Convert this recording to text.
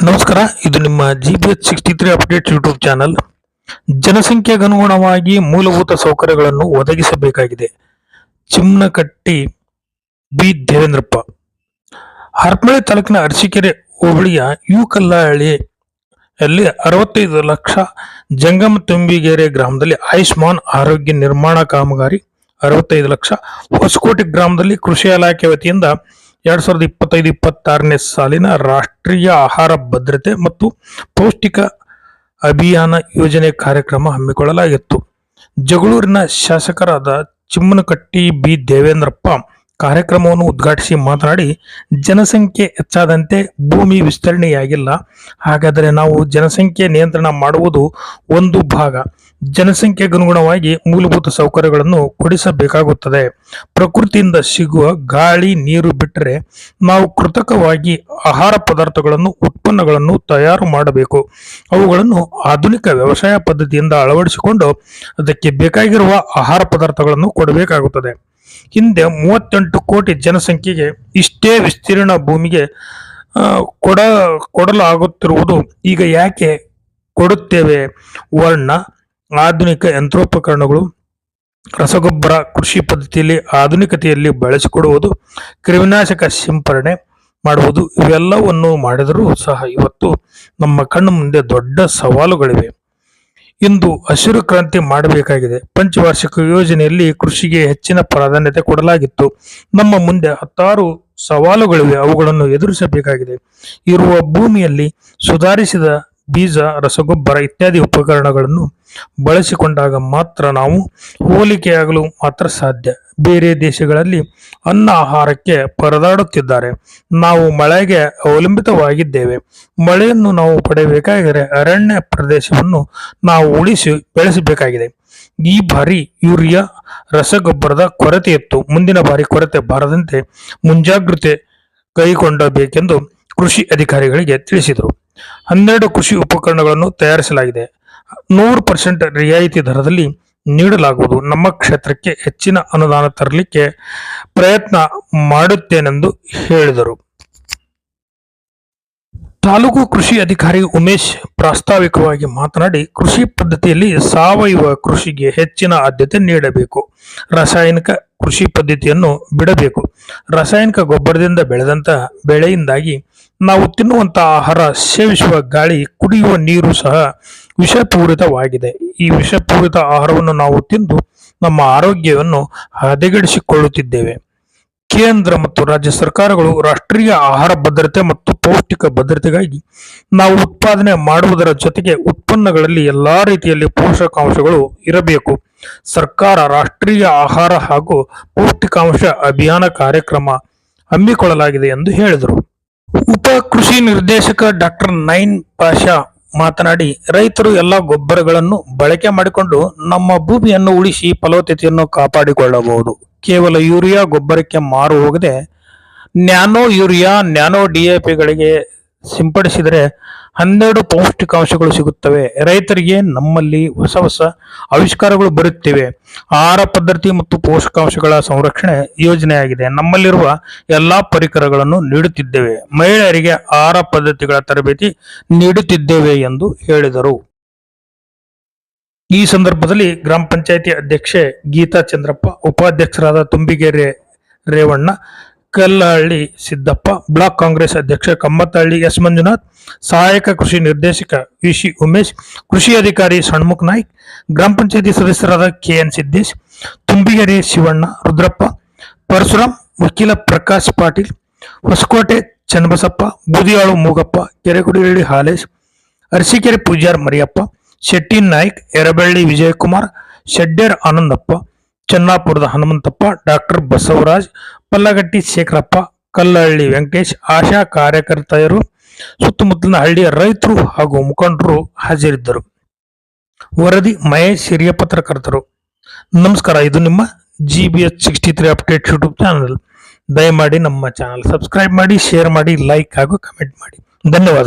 ನಮಸ್ಕಾರ, ಇದು ನಿಮ್ಮ GBH63 ಅಪ್ಡೇಟ್ ಯೂಟ್ಯೂಬ್ ಚಾನಲ್. ಜನಸಂಖ್ಯೆಗನುಗುಣವಾಗಿ ಮೂಲಭೂತ ಸೌಕರ್ಯಗಳನ್ನು ಒದಗಿಸಬೇಕಾಗಿದೆ. ಚಿಮ್ನಕಟ್ಟಿ ಬಿ ದೇವೇಂದ್ರಪ್ಪ. ಹರಪನಹಳ್ಳಿ ತಾಲೂಕಿನ ಅರಸೀಕೆರೆ ಹೋಬಳಿಯ ಯುಕಲ್ಲಹಳ್ಳಿಯಲ್ಲಿ 65 ಲಕ್ಷ ಜಂಗಮ ತುಂಬಿಗೆರೆ ಗ್ರಾಮದಲ್ಲಿ ಆಯುಷ್ಮಾನ್ ಆರೋಗ್ಯ ನಿರ್ಮಾಣ ಕಾಮಗಾರಿ 65 ಲಕ್ಷ. ಹೊಸಕೋಟೆ ಗ್ರಾಮದಲ್ಲಿ ಕೃಷಿ ಇಲಾಖೆ ವತಿಯಿಂದ 2025-26ನೇ ಸಾಲಿನ ರಾಷ್ಟ್ರೀಯ ಆಹಾರ ಭದ್ರತೆ ಮತ್ತು ಪೌಷ್ಟಿಕ ಅಭಿಯಾನ ಯೋಜನೆ ಕಾರ್ಯಕ್ರಮ ಹಮ್ಮಿಕೊಳ್ಳಲಾಗಿತ್ತು. ಜಗಳೂರಿನ ಶಾಸಕರಾದ ಚಿಮ್ಮನಕಟ್ಟಿ ಬಿ ದೇವೇಂದ್ರಪ್ಪ ಕಾರ್ಯಕ್ರಮವನ್ನು ಉದ್ಘಾಟಿಸಿ ಮಾತನಾಡಿ, ಜನಸಂಖ್ಯೆ ಹೆಚ್ಚಾದಂತೆ ಭೂಮಿ ವಿಸ್ತರಣೆಯಾಗಿಲ್ಲ. ಹಾಗಾದರೆ ನಾವು ಜನಸಂಖ್ಯೆ ನಿಯಂತ್ರಣ ಮಾಡುವುದು ಒಂದು ಭಾಗ. ಜನಸಂಖ್ಯೆಗನುಗುಣವಾಗಿ ಮೂಲಭೂತ ಸೌಕರ್ಯಗಳನ್ನು ಕೊಡಿಸಬೇಕಾಗುತ್ತದೆ. ಪ್ರಕೃತಿಯಿಂದ ಸಿಗುವ ಗಾಳಿ ನೀರು ಬಿಟ್ಟರೆ ನಾವು ಕೃತಕವಾಗಿ ಆಹಾರ ಪದಾರ್ಥಗಳನ್ನು ಉತ್ಪನ್ನಗಳನ್ನು ತಯಾರು ಮಾಡಬೇಕು. ಅವುಗಳನ್ನು ಆಧುನಿಕ ವ್ಯವಸಾಯ ಪದ್ಧತಿಯಿಂದ ಅಳವಡಿಸಿಕೊಂಡು ಅದಕ್ಕೆ ಬೇಕಾಗಿರುವ ಆಹಾರ ಪದಾರ್ಥಗಳನ್ನು ಕೊಡಬೇಕಾಗುತ್ತದೆ. ಹಿಂದೆ 38 ಕೋಟಿ ಜನಸಂಖ್ಯೆಗೆ ಇಷ್ಟೇ ವಿಸ್ತೀರ್ಣ ಭೂಮಿಗೆ ಕೊಡಲಾಗುತ್ತಿರುವುದು ಈಗ ಯಾಕೆ ಕೊಡುತ್ತೇವೆ? ವರ್ಣ ಆಧುನಿಕ ಯಂತ್ರೋಪಕರಣಗಳು, ರಸಗೊಬ್ಬರ, ಕೃಷಿ ಪದ್ಧತಿಯಲ್ಲಿ ಆಧುನಿಕತೆಯಲ್ಲಿ ಬಳಸಿಕೊಡುವುದು, ಕ್ರಿಮಿನಾಶಕ ಸಿಂಪರಣೆ ಮಾಡುವುದು, ಇವೆಲ್ಲವನ್ನು ಮಾಡಿದರೂ ಸಹ ಇವತ್ತು ನಮ್ಮ ಕಣ್ಣು ಮುಂದೆ ದೊಡ್ಡ ಸವಾಲುಗಳಿವೆ. ಇಂದು ಹಸಿರು ಕ್ರಾಂತಿ ಮಾಡಬೇಕಾಗಿದೆ. ಪಂಚವಾರ್ಷಿಕ ಯೋಜನೆಯಲ್ಲಿ ಕೃಷಿಗೆ ಹೆಚ್ಚಿನ ಪ್ರಾಧಾನ್ಯತೆ ಕೊಡಲಾಗಿತ್ತು. ನಮ್ಮ ಮುಂದೆ 10 ಸವಾಲುಗಳಿವೆ, ಅವುಗಳನ್ನು ಎದುರಿಸಬೇಕಾಗಿದೆ. ಇರುವ ಭೂಮಿಯಲ್ಲಿ ಸುಧಾರಿಸಿದ ಬೀಜ, ರಸಗೊಬ್ಬರ ಇತ್ಯಾದಿ ಉಪಕರಣಗಳನ್ನು ಬಳಸಿಕೊಂಡಾಗ ಮಾತ್ರ ನಾವು ಹೋಲಿಕೆಯಾಗಲು ಮಾತ್ರ ಸಾಧ್ಯ. ಬೇರೆ ದೇಶಗಳಲ್ಲಿ ಅನ್ನ ಆಹಾರಕ್ಕೆ ಪರದಾಡುತ್ತಿದ್ದಾರೆ. ನಾವು ಮಳೆಗೆ ಅವಲಂಬಿತವಾಗಿದ್ದೇವೆ. ಮಳೆಯನ್ನು ನಾವು ಪಡೆಯಬೇಕಾದರೆ ಅರಣ್ಯ ಪ್ರದೇಶವನ್ನು ನಾವು ಉಳಿಸಿ ಬೆಳೆಸಬೇಕಾಗಿದೆ. ಈ ಬಾರಿ ಯೂರಿಯಾ ರಸಗೊಬ್ಬರದ ಕೊರತೆ ಇತ್ತು. ಮುಂದಿನ ಬಾರಿ ಕೊರತೆ ಬಾರದಂತೆ ಮುಂಜಾಗ್ರತೆ ಕೈಗೊಳ್ಳಬೇಕೆಂದು ಕೃಷಿ ಅಧಿಕಾರಿಗಳಿಗೆ ತಿಳಿಸಿದರು. 12 ಕೃಷಿ ಉಪಕರಣಗಳನ್ನು ತಯಾರಿಸಲಾಗಿದೆ. 100% ರಿಯಾಯಿತಿ ದರದಲ್ಲಿ ನೀಡಲಾಗುವುದು. ನಮ್ಮ ಕ್ಷೇತ್ರಕ್ಕೆ ಹೆಚ್ಚಿನ ಅನುದಾನ ತರಲಿಕ್ಕೆ ಪ್ರಯತ್ನ ಮಾಡುತ್ತೇನೆಂದು ಹೇಳಿದರು. ತಾಲೂಕು ಕೃಷಿ ಅಧಿಕಾರಿ ಉಮೇಶ್ ಪ್ರಾಸ್ತಾವಿಕವಾಗಿ ಮಾತನಾಡಿ, ಕೃಷಿ ಪದ್ಧತಿಯಲ್ಲಿ ಸಾವಯವ ಕೃಷಿಗೆ ಹೆಚ್ಚಿನ ಆದ್ಯತೆ ನೀಡಬೇಕು. ರಾಸಾಯನಿಕ ಕೃಷಿ ಪದ್ಧತಿಯನ್ನು ಬಿಡಬೇಕು. ರಾಸಾಯನಿಕ ಗೊಬ್ಬರದಿಂದ ಬೆಳೆದಂತಹ ಬೆಳೆಯಿಂದಾಗಿ ನಾವು ತಿನ್ನುವಂತಹ ಆಹಾರ, ಸೇವಿಸುವ ಗಾಳಿ, ಕುಡಿಯುವ ನೀರು ಸಹ ವಿಷಪೂರಿತವಾಗಿದೆ. ಈ ವಿಷಪೂರಿತ ಆಹಾರವನ್ನು ನಾವು ತಿಂದು ನಮ್ಮ ಆರೋಗ್ಯವನ್ನು ಹದಗೆಡಿಸಿಕೊಳ್ಳುತ್ತಿದ್ದೇವೆ. ಕೇಂದ್ರ ಮತ್ತು ರಾಜ್ಯ ಸರ್ಕಾರಗಳು ರಾಷ್ಟ್ರೀಯ ಆಹಾರ ಭದ್ರತೆ ಮತ್ತು ಪೌಷ್ಟಿಕ ಭದ್ರತೆಗಾಗಿ ನಾವು ಉತ್ಪಾದನೆ ಮಾಡುವುದರ ಜೊತೆಗೆ ಉತ್ಪನ್ನಗಳಲ್ಲಿ ಎಲ್ಲಾ ರೀತಿಯಲ್ಲಿ ಪೋಷಕಾಂಶಗಳು ಇರಬೇಕು. ಸರ್ಕಾರ ರಾಷ್ಟ್ರೀಯ ಆಹಾರ ಹಾಗೂ ಪೌಷ್ಟಿಕಾಂಶ ಅಭಿಯಾನ ಕಾರ್ಯಕ್ರಮ ಹಮ್ಮಿಕೊಳ್ಳಲಾಗಿದೆ ಎಂದು ಹೇಳಿದರು. ಉಪ ಕೃಷಿ ನಿರ್ದೇಶಕ ಡಾಕ್ಟರ್ ನೈನ್ ಪಾಷಾ ಮಾತನಾಡಿ, ರೈತರು ಎಲ್ಲ ಗೊಬ್ಬರಗಳನ್ನು ಬಳಕೆ ಮಾಡಿಕೊಂಡು ನಮ್ಮ ಭೂಮಿಯನ್ನು ಉಳಿಸಿ ಫಲವತ್ತತೆಯನ್ನು ಕಾಪಾಡಿಕೊಳ್ಳಬಹುದು. ಕೇವಲ ಯೂರಿಯಾ ಗೊಬ್ಬರಕ್ಕೆ ಮಾರು ಹೋಗದೆ ನ್ಯಾನೋ ಯೂರಿಯಾ, ನ್ಯಾನೋ DAPಗಳಿಗೆ ಸಿಂಪಡಿಸಿದರೆ 12 ಪೌಷ್ಟಿಕಾಂಶಗಳು ಸಿಗುತ್ತವೆ. ರೈತರಿಗೆ ನಮ್ಮಲ್ಲಿ ಹೊಸ ಆವಿಷ್ಕಾರಗಳು ಬರುತ್ತಿವೆ. ಆಹಾರ ಪದ್ಧತಿ ಮತ್ತು ಪೋಷಕಾಂಶಗಳ ಸಂರಕ್ಷಣೆ ಯೋಜನೆಯಾಗಿದೆ. ನಮ್ಮಲ್ಲಿರುವ ಎಲ್ಲಾ ಪರಿಕರಗಳನ್ನು ನೀಡುತ್ತಿದ್ದೇವೆ. ಮಹಿಳೆಯರಿಗೆ ಆಹಾರ ಪದ್ಧತಿಗಳ ತರಬೇತಿ ನೀಡುತ್ತಿದ್ದೇವೆ ಎಂದು ಹೇಳಿದರು. ಈ ಸಂದರ್ಭದಲ್ಲಿ ಗ್ರಾಮ ಪಂಚಾಯಿತಿ ಅಧ್ಯಕ್ಷೆ ಗೀತಾ ಚಂದ್ರಪ್ಪ, ಉಪಾಧ್ಯಕ್ಷರಾದ ತುಂಬಿಗೆರೆ ರೇವಣ್ಣ, ಕಲ್ಲಹಳ್ಳಿ ಸಿದ್ದಪ್ಪ, ಬ್ಲಾಕ್ ಕಾಂಗ್ರೆಸ್ ಅಧ್ಯಕ್ಷ ಕಮ್ಮತ್ತಹಳ್ಳಿ ಎಸ್ ಮಂಜುನಾಥ್, ಸಹಾಯಕ ಕೃಷಿ ನಿರ್ದೇಶಕ VC ಉಮೇಶ್, ಕೃಷಿ ಅಧಿಕಾರಿ ಷಣ್ಮುಖ ನಾಯ್ಕ್, ಗ್ರಾಮ ಪಂಚಾಯಿತಿ ಸದಸ್ಯರಾದ KN ಸಿದ್ದೇಶ್, ತುಂಬಿಗೆರೆ ಶಿವಣ್ಣ, ರುದ್ರಪ್ಪ, ಪರಶುರಾಮ್, ವಕೀಲ ಪ್ರಕಾಶ್ ಪಾಟೀಲ್, ಹೊಸಕೋಟೆ ಚನ್ನಬಸಪ್ಪ, ಬೂದಿಯಾಳು ಮೂಗಪ್ಪ, ಕೆರೆಗುಡಿಹಳ್ಳಿ ಹಾಲೇಶ್, ಅರಸೀಕೆರೆ ಪೂಜಾರ್ ಮರಿಯಪ್ಪ, ಶೆಟ್ಟಿ ನಾಯ್ಕ್, ಯರಬಳ್ಳಿ ವಿಜಯಕುಮಾರ್, ಶೆಡ್ಡರ್ ಆನಂದಪ್ಪ, ಚೆನ್ನಾಪುರದ ಹನುಮಂತಪ್ಪ, ಡಾಕ್ಟರ್ ಬಸವರಾಜ್, ಪಲ್ಲಗಟ್ಟಿ ಶೇಖರಪ್ಪ, ಕಲ್ಲಹಳ್ಳಿ ವೆಂಕಟೇಶ್, ಆಶಾ ಕಾರ್ಯಕರ್ತೆಯರು, ಸುತ್ತಮುತ್ತಲಿನ ಹಳ್ಳಿಯ ರೈತರು ಹಾಗೂ ಮುಖಂಡರು ಹಾಜರಿದ್ದರು. ವರದಿ ಮಹೇಶ್ ಹಿರಿಯ ಪತ್ರಕರ್ತರು. ನಮಸ್ಕಾರ, ಇದು ನಿಮ್ಮ GBH63 ಅಪ್ಡೇಟ್ ಯೂಟ್ಯೂಬ್ ಚಾನಲ್. ದಯಮಾಡಿ ನಮ್ಮ ಚಾನಲ್ ಸಬ್ಸ್ಕ್ರೈಬ್ ಮಾಡಿ, ಶೇರ್ ಮಾಡಿ, ಲೈಕ್ ಹಾಗೂ ಕಮೆಂಟ್ ಮಾಡಿ. ಧನ್ಯವಾದ.